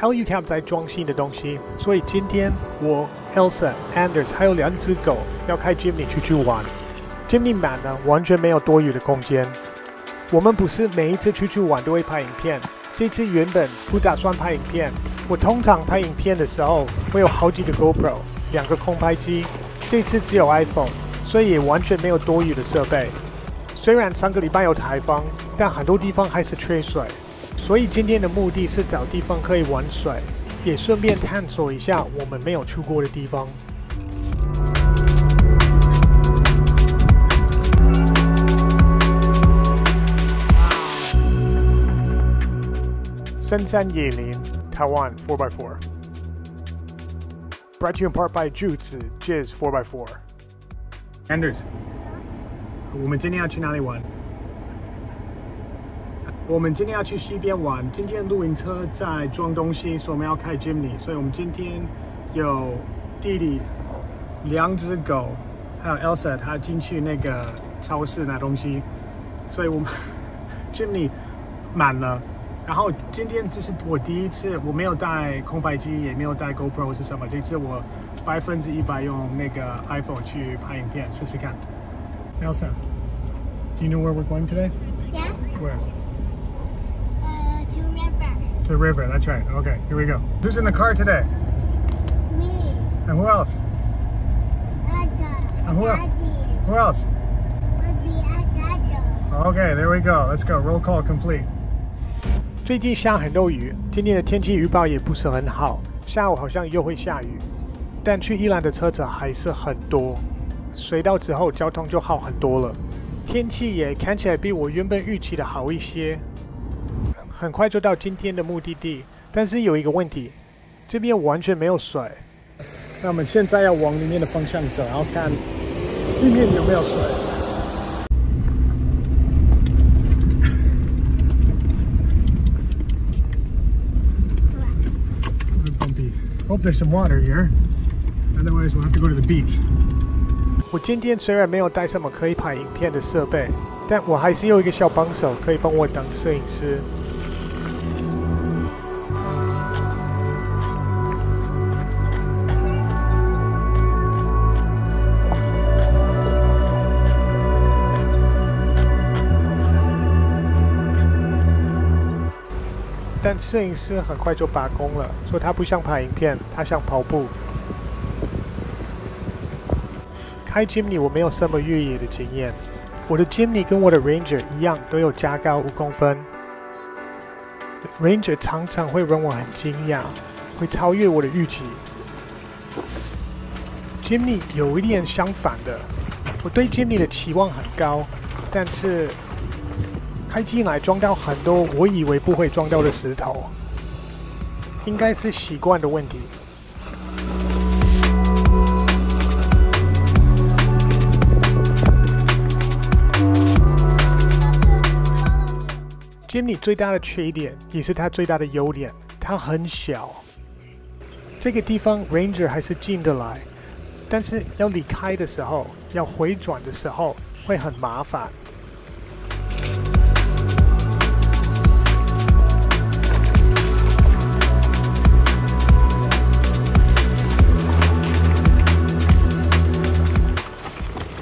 LU Camp 在装新的东西，所以今天我、Elsa、Anders 还有2只狗要开 Jimny 出去玩。Jimny 满了，完全没有多余的空间。我们不是每一次出去玩都会拍影片，这次原本不打算拍影片。我通常拍影片的时候会有好几个 GoPro、2个空拍机，这次只有 iPhone， 所以也完全没有多余的设备。虽然上个礼拜有台风，但很多地方还是缺水。所以今天的目的是找地方可以玩水，也顺便探索一下我们没有去过的地方。深山野林，台湾 4x4。Brought to you in part by 柱子 Jizz 4x4。Anders， 我们今天要去哪里玩？我们今天要去西边玩。今天露营车在装东西，所以我们要开 Jimny。所以我们今天有弟弟、2只狗，还有 Elsa， 她进去那个超市拿东西。所以我们Jimny 满了。然后今天这是我第一次，我没有带空拍机，也没有带 GoPro 是什么。这次我100%用那个 iPhone 去拍影片，试试看。Elsa, do you know where we're going today? Yeah. Where? To river. To the river, that's right. Okay, here we go. Who's in the car today? Me. And who else? Ada. And who else? Must be Ada. Okay, there we go. Let's go. Roll call complete. 最近下很多雨，今天的天气预报也不是很好，下午好像又会下雨。但去宜兰的车子还是很多，隧道之后交通就好很多了。天气也看起来比我原本预期的好一些。很快就到今天的目的地，但是有一个问题，这边完全没有水。那我们现在要往里面的方向走，然后看里面有没有水。Hope there's some water here. Otherwise, we'll have to go to the beach. 我今天虽然没有带什么可以拍影片的设备，但我还是有一个小帮手可以帮我当摄影师。但摄影师很快就罢工了，说他不想拍影片，他想跑步。开 Jimny 我没有什么越野的经验，我的 Jimny 跟我的 Ranger 一样，都有加高5公分。Ranger 常常会让我很惊讶，会超越我的预期。Jimny 有一点相反的，我对 Jimny 的期望很高，但是开进来撞到很多我以为不会撞到的石头，应该是习惯的问题。Jimny 最大的缺点也是它最大的优点，它很小。这个地方 Ranger 还是进得来，但是要离开的时候，要回转的时候会很麻烦。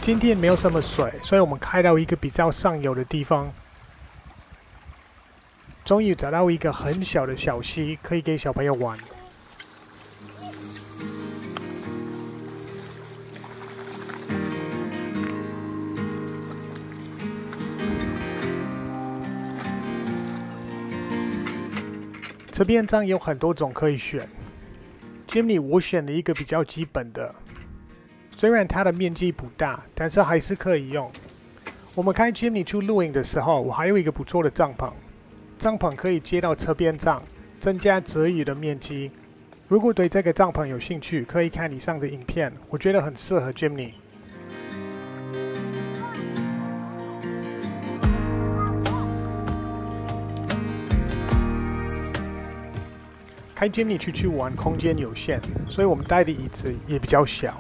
今天没有什么水，所以我们开到一个比较上游的地方。终于找到一个很小的小溪，可以给小朋友玩。这边站有很多种可以选。Jimny 我选了一个比较基本的。虽然它的面积不大，但是还是可以用。我们开 Jimny 去露营的时候，我还有一个不错的帐篷，帐篷可以接到车边帐，增加遮雨的面积。如果对这个帐篷有兴趣，可以看以上的影片，我觉得很适合 Jimny。开 Jimny 出去玩，空间有限，所以我们带的椅子也比较小。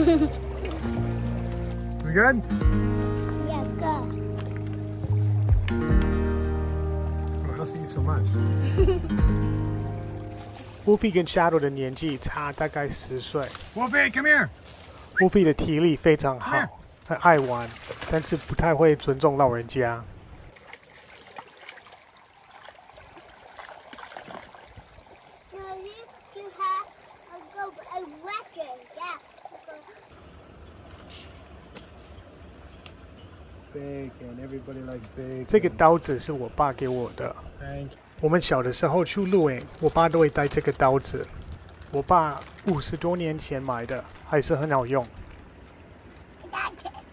Good? Yeah, go. Oh, I'll see you so much. Wolfie 跟 Shadow 的年纪差大概10岁。Wolfie, come here. Wolfie 的体力非常好，很爱玩，但是不太会尊重老人家。No, you have a weapon. Yeah. Big and everybody likes big. 这个刀子是我爸给我的。我们小的时候去露营，我爸都会带这个刀子。我爸50多年前买的，还是很好用。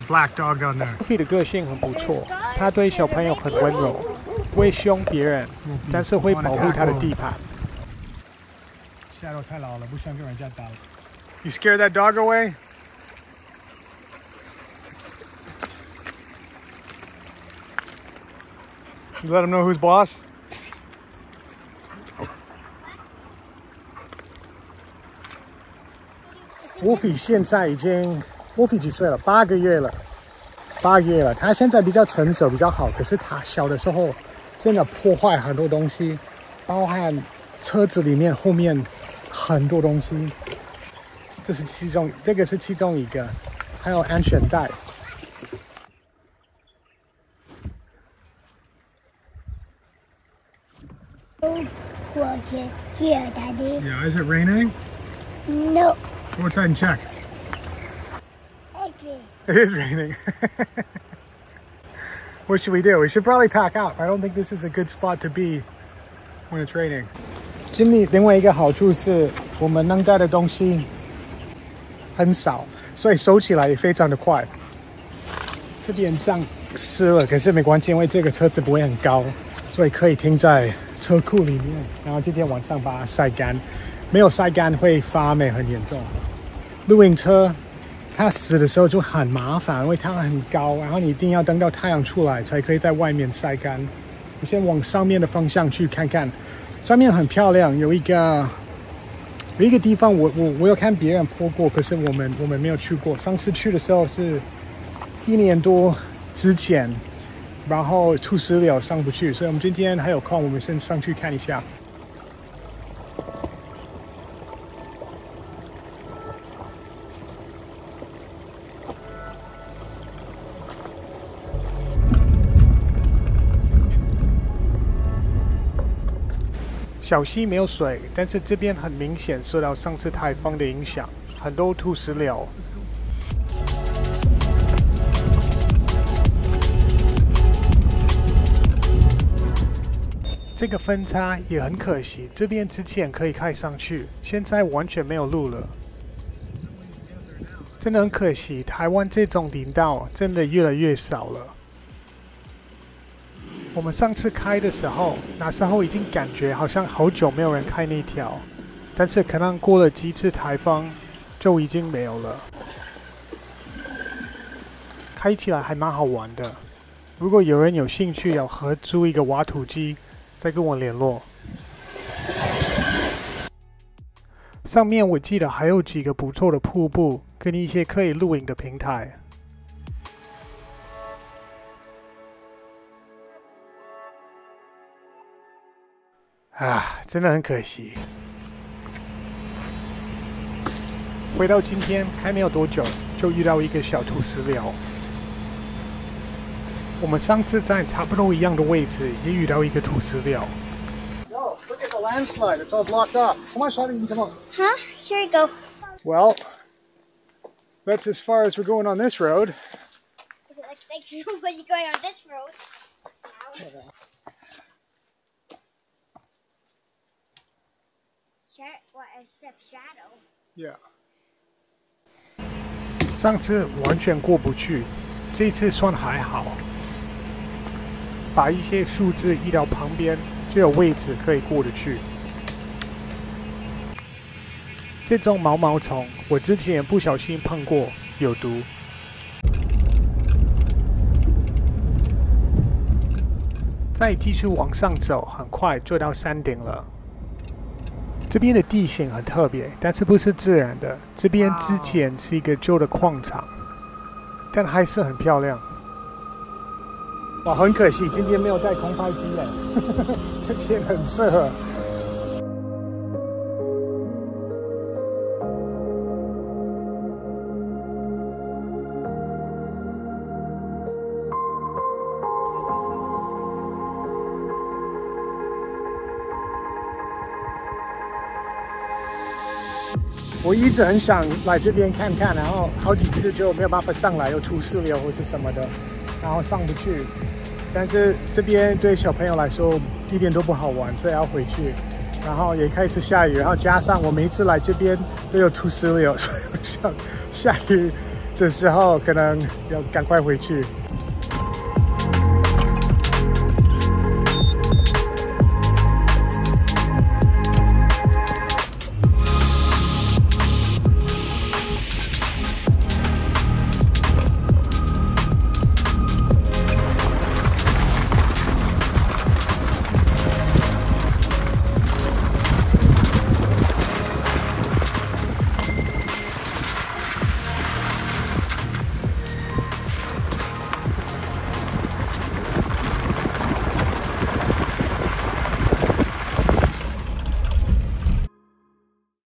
Black dog on there. Wolfie 的个性很不错，他对小朋友很温柔，不会凶别人，但是会保护他的地盘。Shadow 太老了，不想跟人家打了。You scare that dog away? You let him know who's boss? Wolfie 现在已经 Wolfie 几岁了？8个月了，8个月了。他现在比较成熟，比较好。可是他小的时候真的破坏很多东西，包含车子里面后面很多东西。这是其中，这个是其中一个，还有安全带。Here, Daddy. Yeah, is it raining? No. Go outside and check. It is raining. What should we do? We should probably pack up. I don't think this is a good spot to be when it's raining. 经历另外一个好处是我们能带的东西很少，所以收起来也非常的快。这边脏湿了，可是没关系，因为这个车子不会很高，所以可以停在车库里面。然后今天晚上把它晒干，没有晒干会发霉很严重。露营车它死的时候就很麻烦，因为它很高，然后你一定要等到太阳出来才可以在外面晒干。你先往上面的方向去看看，上面很漂亮，有一个地方我有看别人坡过，可是我们没有去过。上次去的时候是1年多之前，然后土石流上不去，所以我们今天还有空，我们先上去看一下。小溪没有水，但是这边很明显受到上次台风的影响，很多土石流。这个分叉也很可惜，这边之前可以开上去，现在完全没有路了，真的很可惜。台湾这种林道真的越来越少了。我们上次开的时候，那时候已经感觉好像好久没有人开那条，但是可能过了几次台风，就已经没有了。开起来还蛮好玩的，如果有人有兴趣要合租一个挖土机，再跟我联络。上面我记得还有几个不错的瀑布，跟一些可以露营的平台。啊，真的很可惜。回到今天开没有多久，就遇到一个小土石流。我们上次在差不多一样的位置，也遇到一个土石流。No, look at the landslide. It's all blocked off. Come on, Shawty, you can come on. Huh? Here you go. Well, that's as far as we're going on this road. Looks like nobody's going on this road. What except Shadow? Yeah. 上次完全过不去，这次算还好。把一些树枝移到旁边，就有位置可以过得去。这种毛毛虫，我之前也不小心碰过，有毒。再继续往上走，很快就到山顶了。这边的地形很特别，但是不是自然的。这边之前是一个旧的矿场，但还是很漂亮。哇，很可惜今天没有带空拍机耶，这边很适合。我一直很想来这边看看，然后好几次就没有办法上来，有土石流或是什么的，然后上不去。但是这边对小朋友来说一点都不好玩，所以要回去。然后也开始下雨，然后加上我每一次来这边都有土石流，所以我想下雨的时候可能要赶快回去。